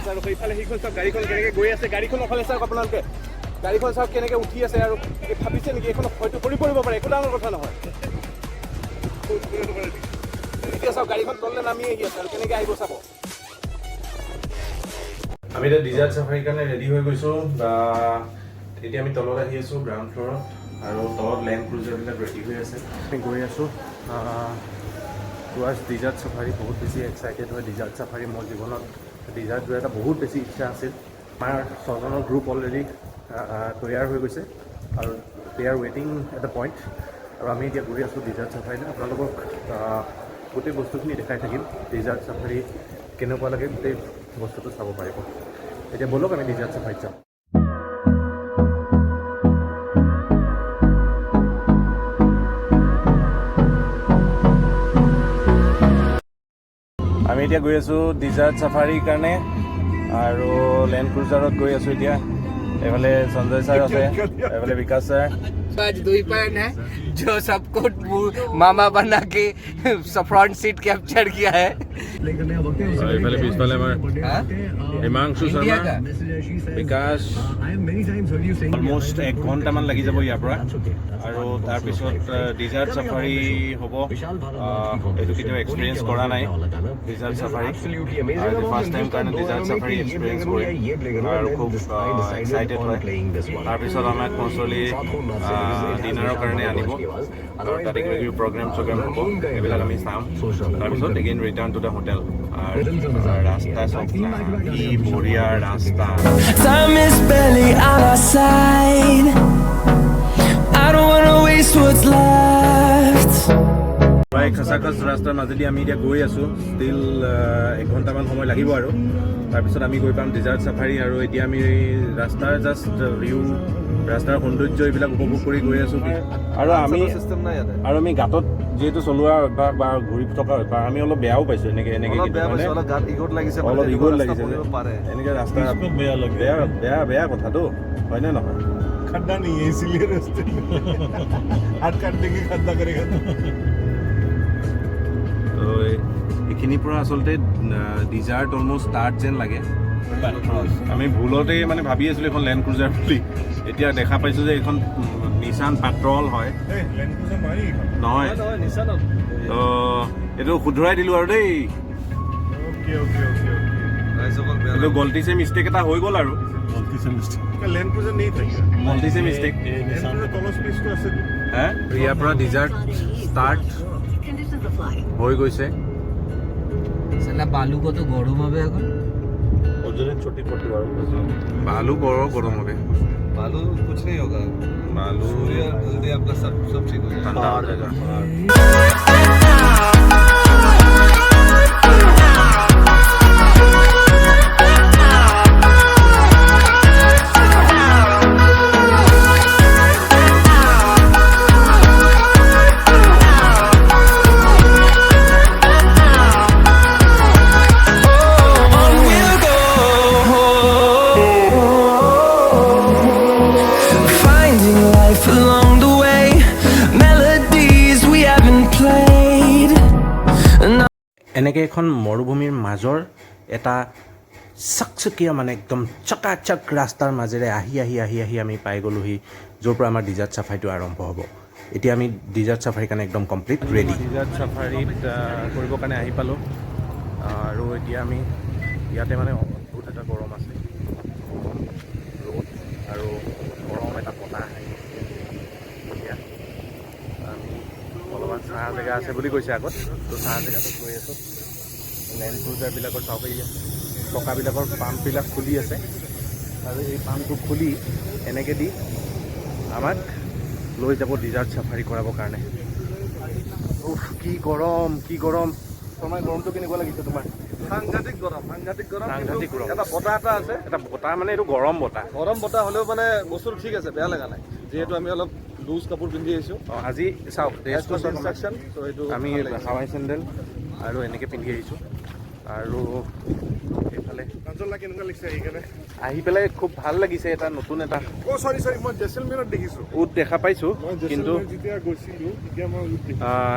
আছে আৰু সেইফালে সেইখন চাওক গাড়ীখন কেনেকৈ গৈ আছে গাড়ীখন অকলে চাওক আপোনালোকে গাড়ীখন চাওক কেনেকৈ উঠি আছে আৰু ভাবিছে নেকি এইখন হয়তো কৰি পৰিব পাৰে একো ডাঙৰ কথা নহয় এতিয়া চাওক গাড়ীখন তললৈ নামি আহি আছে আৰু কেনেকৈ আহিব চাব আমি এতিয়া ডিজাৰ্ট চাফাৰীৰ কাৰণে ৰেডি হৈ গৈছোঁ এতিয়া আমি তলত আহি আছোঁ গ্ৰাউণ্ড ফ্ল'ৰত আৰু তলত লেণ্ড ক্ৰুজাৰবিলাক ৰেডি হৈ আছে আমি গৈ আছোঁ টুৱাৰ্ডছ ডিজাৰ্ট চাফাৰী বহুত বেছি এক্সাইটেড হয় ডিজাৰ্ট চাফাৰী মোৰ জীৱনত ডিজাৰ্ট যোৱাৰ এটা বহুত বেছি ইচ্ছা আছিল আমাৰ 6জনৰ গ্ৰুপ অলৰেডি তৈয়াৰ হৈ গৈছে আৰু দে আৰ ৱেইটিং এট এ পইণ্ট আৰু আমি এতিয়া গৈ আছোঁ ডিজাৰ্ট চাফাৰীলৈ আপোনালোকক গোটেই বস্তুখিনি দেখাই থাকিম ডিজাৰ্ট চাফাৰী কেনেকুৱা লাগে গোটেই বস্তুটো চাব পাৰিব এতিয়া ব'লক আমি ডিজাৰ্ট চাফাৰীত যাম আমি এতিয়া গৈ আছোঁ ডিজাৰ্ট চাফাৰীৰ কাৰণে আৰু লেণ্ড ক্ৰুজাৰত গৈ আছোঁ এতিয়া এইফালে সঞ্জয় ছাৰ আছে এইফালে বিকাশ ছাৰ आज 2 पैन है जो सबको मामा बना के फ्रंट सीट कैप्चर किया है এইফালে পিছফালে আমাৰ হিমাংশু শৰ্মা বিকাশ অলমষ্ট 1 ঘণ্টামান লাগি যাব ইয়াৰ পৰা আৰু তাৰপিছত ডিজাৰ্ট চাফাৰী হ'ব এইটো কেতিয়াও এক্সপিৰিয়েঞ্চ কৰা নাই ডিজাৰ্ট চাফাৰী আৰু ফাৰ্ষ্ট টাইম কাৰণে ডিজাৰ্ট চাফাৰী এক্সপিৰিয়েঞ্চ কৰিম আৰু খুব এক্সাইটেড হয় তাৰপিছত আমাক কনচলি ডিনাৰৰ কাৰণে আনিব আৰু তাতে কিবা কিবি প্ৰগ্ৰেম চগ্ৰেম হ'ব এইবিলাক আমি চাম তাৰপিছত again return to the hotel আৰু ৰাস্তা চব কি বঢ়িয়া ৰাস্তা Time is barely on our side. I don't wanna waste what's left. প্ৰায় খাচাখাচ ৰাস্তাৰ মাজেদি আমি এতিয়া গৈ আছোঁ ষ্টিল 1 ঘণ্টামান সময় লাগিব আৰু তাৰপিছত আমি গৈ পাম ডিজাৰ্ট চাফাৰী আৰু এতিয়া আমি ৰাস্তাৰ জাষ্ট ভিউ ৰাস্তাৰ সৌন্দৰ্য এইবিলাক উপভোগ কৰি গৈ আছোঁ আৰু আমি গাঁতত যিহেতু চলোৱা অভ্যাস বা ঘূৰি থকা অভ্যাস আমি অলপ বেয়াও পাইছোঁ এনেকৈ অলপ ইগত লাগিছে এনেকৈ ৰাস্তা বেয়া কথাটো হয়নে নহয় खड्डा नहीं है इसीलिए रास्ते हाथ काट देंगे खड्डा करेगा তো এইখিনিৰ পৰা আচলতে ডিজাৰ্ট অলমষ্ট ষ্টাৰ্ট যেন লাগে আমি ভুলতে মানে ভাবি আছিলোঁ এখন লেণ্ড ক্ৰুজাৰ বুলি এতিয়া দেখা পাইছোঁ যে এইখন নিচান পেট্ৰল হয় নহয় তো এইটো শুধৰাই দিলোঁ আৰু দেই এইটো গল্টি চে মিষ্টেক এটা হৈ গ'ল আৰু लैंड क्रूजर नहीं था গল্টি চে মিষ্টেক तलो स्पेस तो ऐसे হে ইয়াৰ পৰা ডিজাৰ্ট ষ্টাৰ্ট হৈ গৈছে साला बालू को तो गरम হবে এখন ओजन छोटी पट्टी वाला बालू गरम হবে बालू कुछ नहीं होगा बालू सूर्य जल्दी आपका सब ठीक हो जाएगा ठंडा हो जाएगा এনেকৈ এখন মৰুভূমিৰ মাজৰ এটা চকচকীয়া মানে একদম চকাচক ৰাস্তাৰ মাজেৰে আহি আমি পাই গ'লোহি য'ৰ পৰা আমাৰ ডিজাৰ্ট চাফাৰীটো আৰম্ভ হ'ব এতিয়া আমি ডিজাৰ্ট চাফাৰীৰ কাৰণে একদম কমপ্লিট ৰেডি ডিজাৰ্ট চাফাৰীত কৰিবৰ কাৰণে আহি পালোঁ আৰু এতিয়া আমি ইয়াতে মানে বহুত এটা গৰম আছে ৰ'দ আৰু গৰম এটা বতাহ এতিয়া আমি অলপমান চাহ জেগা আছে বুলি কৈছে আগত তো চাহ জেগাটোত গৈ আছোঁ লেণ্ড ক্ৰুজাৰবিলাকৰ চাব চকাবিলাকৰ পাম্পবিলাক খুলি আছে আৰু এই পাম্পটো খুলি এনেকৈ দি আমাক লৈ যাব ডিজাৰ্ট চাফাৰী কৰাবৰ কাৰণে কি গৰম তোমাৰ গৰমটো কেনেকুৱা লাগিছে তোমাৰ সাংঘাতিক গৰম এটা বতাহ এটা আছে এটা বতাহ মানে এইটো গৰম বতাহ হ'লেও মানে বস্তুটো ঠিক আছে বেয়া লগা নাই যিহেতু আমি অলপ লুজ কাপোৰ পিন্ধি আহিছোঁ আজি চাওক ইনষ্ট্ৰাকশ্যন তো এইটো আমি হাৱাই চেণ্ডেল আৰু এনেকৈ পিন্ধি আহিছোঁ আৰু এইফালে কেনেকুৱা লাগিছে আহি পেলাই খুব ভাল লাগিছে এটা নতুন এটা সৰি মই জেচলমেৰত দেখিছোঁ উট দেখা পাইছোঁ কিন্তু যেতিয়া গৈছিলোঁ তেতিয়া মই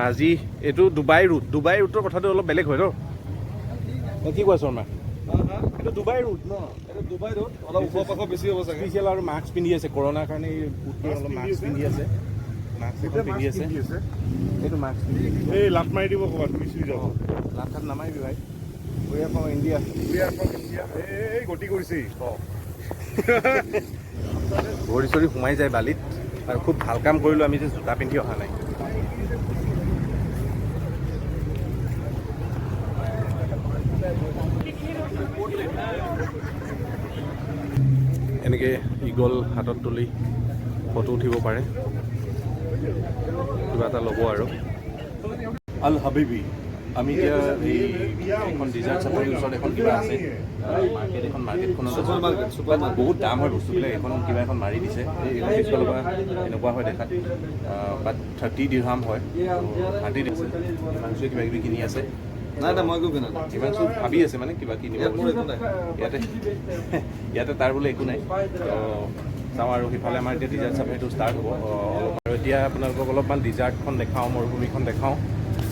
আজি এইটো ডুবাই ৰুটৰ কথাটো অলপ বেলেগ হয় ন কি কোৱা শৰ্মা এইটো ডুবাই ৰুট ন এইটো ডুবাই ৰোড অলপ ওখ পাখ বেছি হ'ব চাগে স্পেচিয়েল আৰু মাস্ক পিন্ধি আছে কৰোণাৰ কাৰণে বুটটোৱে অলপ মাস্ক পিন্ধি আছে মাস্ক এখন পিন্ধি আছে এইটো মাস্ক পিন্ধি আছে এই লাট মাৰি দিব ক'ৰবাত পিছুৰি যাব লাঠাত নামাৰিবি ভাই উই আৰ ফ্ৰম ইণ্ডিয়া এই গতি কৰিছে ভৰি চৰি সোমাই যায় বালিত আৰু খুব ভাল কাম কৰিলোঁ আমি যে জোতা পিন্ধি অহা নাই এনেকৈ ইগল হাতত তুলি ফটো উঠিব পাৰে কিবা এটা ল'ব আৰু আল হাবিবি আমি এতিয়া এই এখন ডিজাৰ্ট চাফাৰীৰ ওচৰত এখন কিবা আছে মাৰ্কেট এখন মাৰ্কেটখনত বহুত দাম হয় বস্তুবিলাক এখন কিবা এখন মাৰি দিছে এইখন পিছফালৰ পৰা এনেকুৱা হয় দেখাত বাট 30 দিৰহাম হয় 30 দিছে হিমাংশুৱে কিবা কিবি কিনি আছে নাই নাই মই একো কিনা নাই হিমাংশু ভাবি আছে মানে কিবা কিনিব ইয়াত মোৰ একো নাই ইয়াতে তাৰ বোলে একো নাই চাওঁ আৰু সিফালে আমাৰ এতিয়া ডিজাৰ্ট চাফাৰীটো ষ্টাৰ্ট হ'ব অলপ আৰু এতিয়া আপোনালোকক অলপমান ডিজাৰ্টখন দেখাওঁ মৰুভূমিখন দেখাওঁ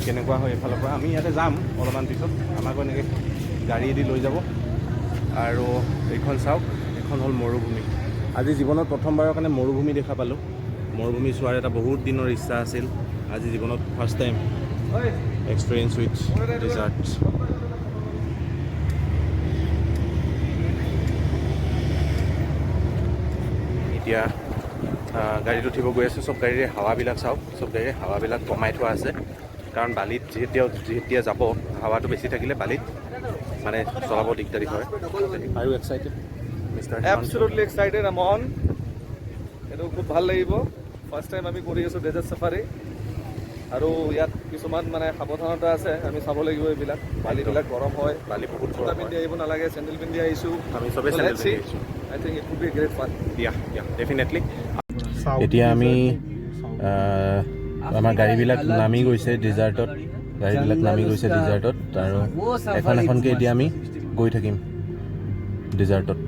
কেনেকুৱা হয় এইফালৰ পৰা আমি ইয়াতে যাম অলপমান পিছত আমাকো এনেকৈ গাড়ীয়েদি লৈ যাব আৰু এইখন চাওক এইখন হ'ল মৰুভূমি আজি জীৱনত প্ৰথমবাৰৰ কাৰণে মৰুভূমি দেখা পালোঁ মৰুভূমি চোৱাৰ এটা বহুত দিনৰ ইচ্ছা আছিল আজি জীৱনত ফাৰ্ষ্ট টাইম এক্সপিৰিয়েঞ্চ উইথ ডিজাৰ্টছ এতিয়া গাড়ীত উঠিব গৈ আছোঁ চব গাড়ীৰে হাৱাবিলাক চাওক চব গাড়ীৰে হাৱাবিলাক কমাই থোৱা আছে কাৰণ বালিত যেতিয়া যাব হাৱাটো বেছি থাকিলে বালিত মানে চলাব দিগদাৰী হয় আৰু এক্সাইটেড মিষ্টাৰ এবছলুটলি এক্সাইটেড আম অন এইটো খুব ভাল লাগিব ফাৰ্ষ্ট টাইম আমি কৰি আছোঁ ডেজাৰ্ট চাফাৰী আৰু ইয়াত কিছুমান মানে সাৱধানতা আছে আমি চাব লাগিব এইবিলাক বালিবিলাক গৰম হয় বালি বহুত জোতা পিন্ধি আহিব নালাগে চেণ্ডেল পিন্ধি আহিছোঁ আমি চবেই চেণ্ডেল পিন্ধি আহিছোঁ I think it would be great fun দিয়া ডেফিনেটলি এতিয়া আমি আমাৰ গাড়ীবিলাক নামি গৈছে ডিজাৰ্টত আৰু এখন এখনকৈ এতিয়া আমি গৈ থাকিম ডিজাৰ্টত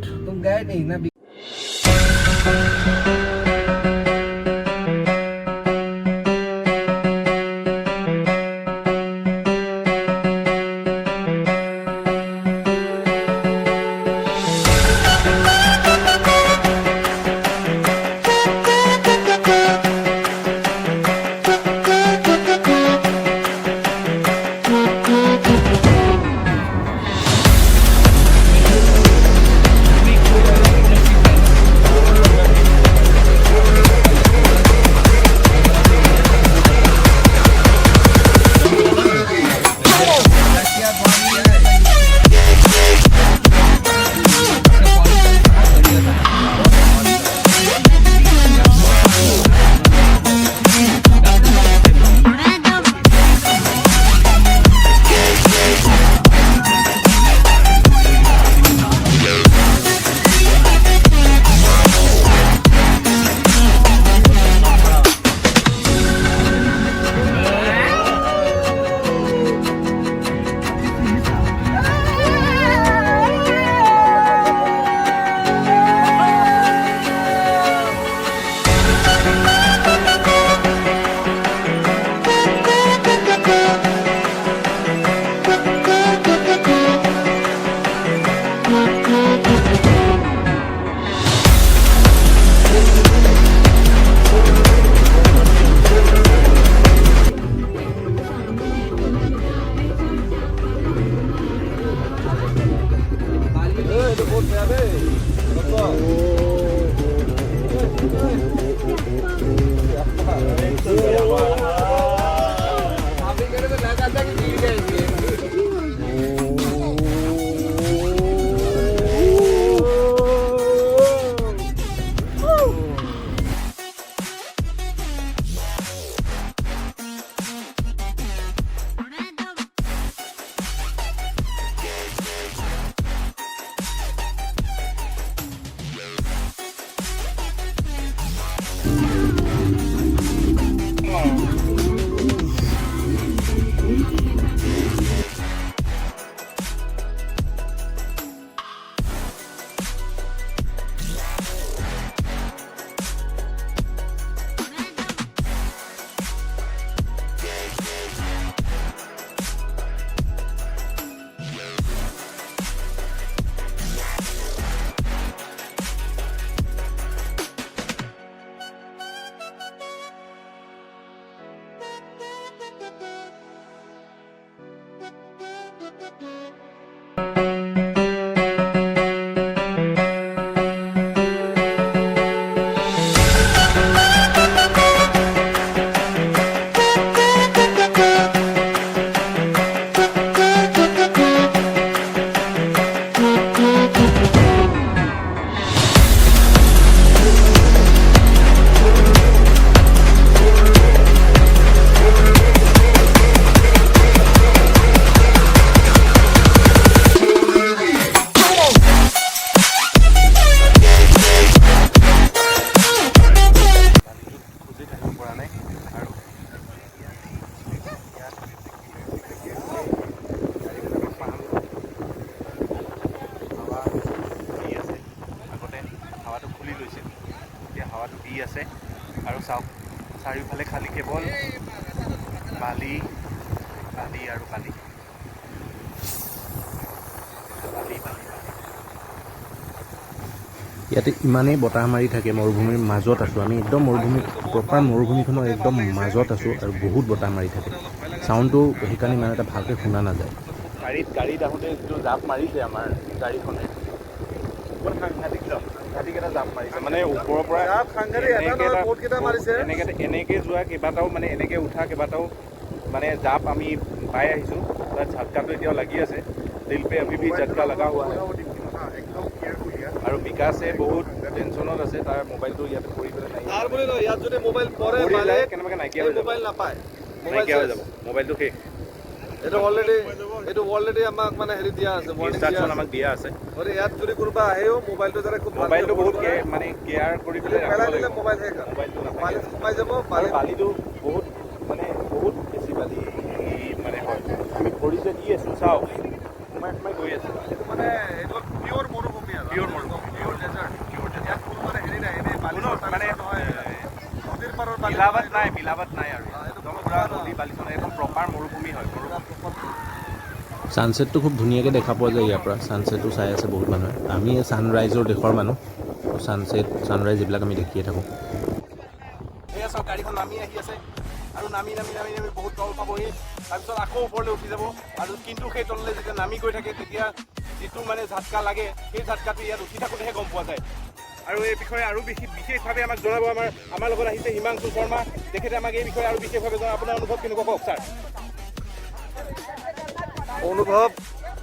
দি আছে আৰু চাওক চাৰিওফালে খালী কেৱল বালি বালি আৰু বালি বালি বালি ইয়াতে ইমানেই বতাহ মাৰি থাকে মৰুভূমিৰ মাজত আছোঁ আমি একদম মৰুভূমি প্ৰপাৰ মৰুভূমিখনৰ একদম মাজত আছোঁ আৰু বহুত বতাহ মাৰি থাকে চাউণ্ডটো সেইকাৰণে ইমান এটা ভালকৈ শুনা নাযায় গাড়ীত আহোঁতে যিটো জাপ মাৰিছে আমাৰ গাড়ীখনে বৰ সাংঘাতিক এটা জাপ মাৰিছে মানে ওপৰৰ পৰা এনেকৈ যোৱা কেইবাটাও মানে এনেকৈ উঠা কেইবাটাও মানে জাপ আমি পাই আহিছোঁ তাত ঝাটকাটো এতিয়াও লাগি আছে দিল পে अभी भी झटका लगा हुआ है আৰু বিকাশে বহুত টেনশ্যনত আছে তাৰ মোবাইলটো ইয়াতে পৰি পেলাই নাই তাৰ বুলি নহয় ইয়াত যদি মোবাইল পৰে মানে কেনেবাকৈ নাইকিয়া হৈ যাব মোবাইল নাপায় নাইকিয়া হৈ যাব মোবাইলটো শেষ এইটো অলৰেডি আমাক মানে হেৰি দিয়া আছে ইনষ্ট্ৰাকশ্যন আমাক দিয়া আছে গতিকে ইয়াত যদি কোনোবা আহেও মোবাইলটো যাতে খুব মোবাইলটো বহুত মানে কেয়াৰ কৰি পেলাই পেলাই দিলে মোবাইল শেষ মোবাইলটো বালিত সোমাই যাব বালিটো বহুত মানে বহুত বেছি বালি মানে হয় আমি ভৰিছে দি আছোঁ চাওক সোমাই গৈ আছোঁ এইটো মানে এইটো পিয়ৰ মৰুভূমি আৰু পিয়ৰ ডেজাৰ্ট ইয়াত কোনো মানে হেৰি নাই এনেই বালি মানে নহয় নদীৰ পাৰৰ বালি মিলাবাত নাই আৰু একদম পুৰা নদী বালিচনা একদম প্ৰপাৰ মৰুভূমি হয় ছানছেটটো খুব ধুনীয়াকৈ দেখা পোৱা যায় ইয়াৰ পৰা ছানছেটটো চাই আছে বহুত মানুহে আমি ছানৰাইজৰ দেশৰ মানুহ ছানৰাইজ এইবিলাক আমি দেখিয়ে থাকোঁ এয়া চাওক গাড়ীখন নামি আহি আছে আৰু নামি বহুত তল পাবহি তাৰপিছত আকৌ ওপৰলৈ উঠি যাব আৰু কিন্তু সেই তললৈ যেতিয়া নামি গৈ থাকে তেতিয়া যিটো মানে ঝাটকা লাগে সেই ঝাটকাটো ইয়াত উঠি থাকোঁতেহে গম পোৱা যায় আৰু এই বিষয়ে আৰু বিশেষভাৱে আমাক জনাব আমাৰ লগত আহিছে হিমাংশু শৰ্মা তেখেতে আমাক এই বিষয়ে আৰু বিশেষভাৱে জনাব আপোনাৰ অনুভৱ কেনেকুৱা কওক ছাৰ অনুভৱ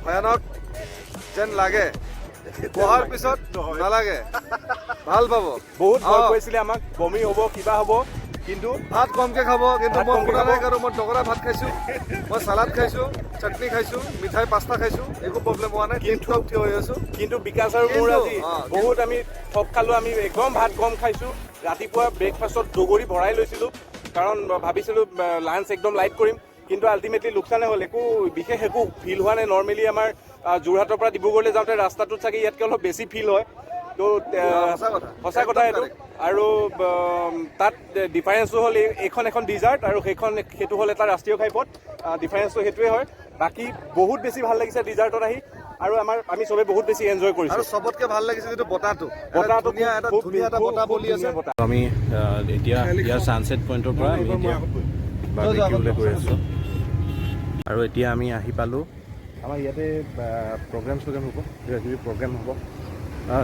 ভয়ানক যেন লাগে বহাৰ পিছত নালাগে ভাল পাব বহুত ভয় কৰিছিলে আমাক বমি হ'ব কিবা হ'ব কিন্তু ভাত কমকৈ খাব কিন্তু মই শুনা নাই কাৰণ মই দগৰা ভাত খাইছোঁ মই চালাড খাইছোঁ চাটনি খাইছোঁ মিঠাই পাস্তা খাইছোঁ একো প্ৰব্লেম হোৱা নাই কিন্তু থিয় হৈ আছোঁ কিন্তু বিকাশ আৰু মোৰ আজি বহুত আমি থপ খালোঁ আমি একদম ভাত কম খাইছোঁ ৰাতিপুৱা ব্ৰেকফাষ্টত দগৰি ভৰাই লৈছিলোঁ কাৰণ ভাবিছিলোঁ লাঞ্চ একদম লাইট কৰিম কিন্তু আল্টিমেটলি লোকচানে হ'ল বিশেষ একো ফিল হোৱা নাই নৰ্মেলি আমাৰ যোৰহাটৰ পৰা ডিব্ৰুগড়লৈ যাওঁতে ৰাস্তাটোত চাগে ইয়াতকৈ অলপ বেছি ফিল হয় তো সঁচা কথা এইটো আৰু তাত ডিফাৰেঞ্চটো হ'ল এইখন এখন ডিজাৰ্ট আৰু সেইটো হ'ল এটা ৰাষ্ট্ৰীয় ঘাইপথ ডিফাৰেঞ্চটো সেইটোৱে হয় বাকী বহুত বেছি ভাল লাগিছে ডিজাৰ্টত আহি আৰু আমি চবে বহুত বেছি এনজয় কৰিছোঁ আৰু চবতকৈ ভাল লাগিছে যিটো বতাহটো ধুনীয়া এটা বতাহ বলি আছে আমি এতিয়া ইয়াৰ ছানছেট পইণ্টৰ পৰা আমি এতিয়া বাৰ্বিকিউলৈ গৈ আছোঁ আৰু এতিয়া আমি আহি পালোঁ আমাৰ ইয়াতে প্ৰগ্ৰেম হ'ব কিবা কিবি প্ৰগ্ৰেম হ'ব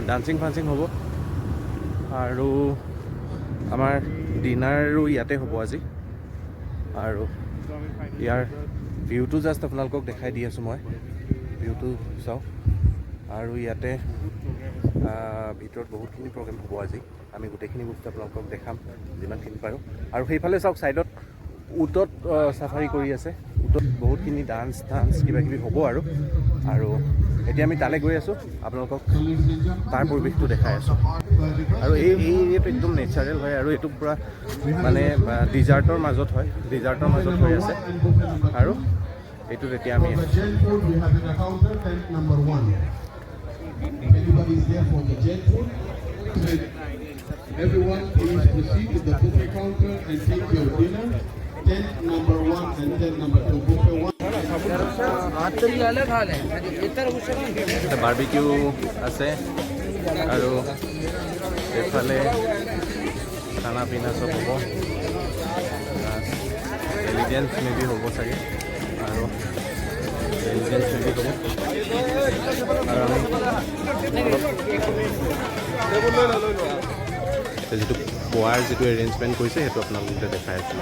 ডান্সিং ফান্সিং হ'ব আৰু আমাৰ ডিনাৰো ইয়াতে হ'ব আজি আৰু ইয়াৰ ভিউটো জাষ্ট আপোনালোকক দেখাই দি আছোঁ মই ভিউটো চাওক আৰু ইয়াতে ভিতৰত বহুতখিনি প্ৰগ্ৰেম হ'ব আজি আমি গোটেইখিনি বস্তু আপোনালোকক দেখাম যিমানখিনি পাৰোঁ আৰু সেইফালে চাওক ছাইডত উটত চাফাৰী কৰি আছে উটত বহুতখিনি ডান্স কিবা কিবি হ'ব আৰু এতিয়া আমি তালৈ গৈ আছোঁ আপোনালোকক তাৰ পৰিৱেশটো দেখাই আছোঁ আৰু এই এৰিয়াটো একদম নেচাৰেল হয় আৰু এইটো পূৰা মানে ডিজাৰ্টৰ মাজত হৈ আছে আৰু এইটোত এতিয়া আমি Everyone, please proceed to the buffet counter and take your dinner. Tent number 1 and tent number 2. Buffet 1. Barbecue আছে আৰু এইফালে খানা পিনা চব হ'ব ৰিলিজিয়াছ মেবি হ'ব চাগে আৰু ৰিলিজিয়াছ মেবি হ'ব আৰু আমি যিটো খোৱাৰ যিটো এৰেঞ্জমেণ্ট কৰিছে সেইটো আপোনালোকে দেখাই আছোঁ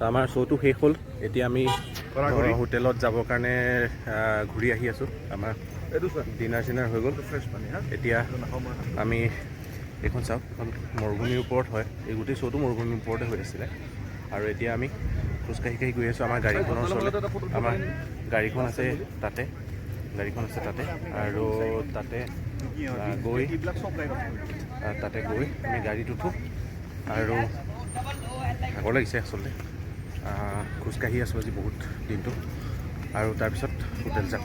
আমাৰ শ্ব'টো শেষ হ'ল এতিয়া আমি হোটেলত যাবৰ কাৰণে ঘূৰি আহি আছোঁ আমাৰ ডিনাৰ চিনাৰ হৈ গ'ল এতিয়া আমি এইখন চাওক এখন মৰুভূমিৰ ওপৰত হয় এই গোটেই শ্ব'টো মৰুভূমিৰ ওপৰতে হৈ আছিলে আৰু এতিয়া আমি খোজকাঢ়ি গৈ আছোঁ আমাৰ গাড়ীখনৰ ওচৰলৈ আমাৰ গাড়ীখন আছে তাতে আৰু তাতে গৈ আমি গাড়ীত উঠোঁ আৰু ভাগৰ লাগিছে আচলতে খোজকাঢ়ি আছোঁ আজি বহুত দিনটো আৰু তাৰপিছত হোটেল যাম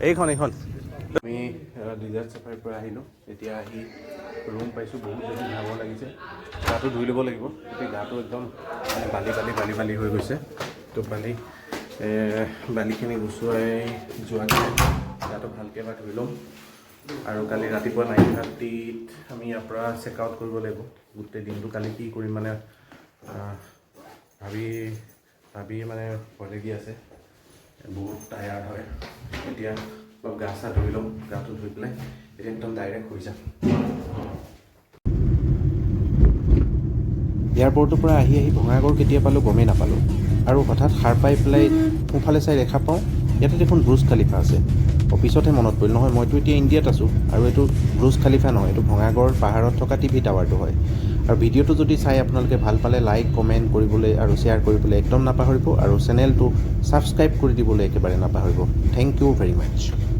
এইখন আমি ডিজাৰ্ট চাফাৰীৰ পৰা আহিলোঁ এতিয়া আহি ৰুম পাইছোঁ বহুত বেছি ভাগৰ লাগিছে গাটো ধুই ল'ব লাগিব এতিয়া গাটো একদম মানে বালি হৈ গৈছে তো বালিখিনি গুচুৱাই যোৱাকৈ গাটো ভালকৈ এবাৰ ধুই ল'ম আৰু কালি ৰাতিপুৱা 9:30 আমি ইয়াৰ পৰা চেক আউট কৰিব লাগিব গোটেই দিনটো কালি কি কৰিম মানে ভাবি মানে ভয় লাগি আছে বহুত টায়াৰ্ড হয় এতিয়া অলপ গা চা ধুই ল'ম গাটো ধুই পেলাই এতিয়া একদম ডাইৰেক্ট হৈ যাম এয়াৰপৰ্টৰ পৰা আহি ভঙাগড় কেতিয়া পালোঁ গমেই নাপালোঁ আৰু হঠাৎ সাৰ পাই পেলাই সোঁফালে চাই দেখা পাওঁ ইয়াতে দেখোন ব্ৰুজ খালিফা আছে অফিচতহে মনত পৰিল নহয় মইতো এতিয়া ইণ্ডিয়াত আছোঁ আৰু এইটো ব্ৰুজ খালিফা নহয় এইটো ভঙাগড় পাহাৰত থকা টিভি টাৱাৰটো হয় আৰু ভিডিঅ'টো যদি চাই আপোনালোকে ভাল পালে লাইক কমেণ্ট কৰিবলৈ আৰু শ্বেয়াৰ কৰিবলৈ একদম নাপাহৰিব আৰু চেনেলটো ছাবস্ক্ৰাইব কৰি দিবলৈ একেবাৰে নাপাহৰিব থেংক ইউ ভেৰি মাছ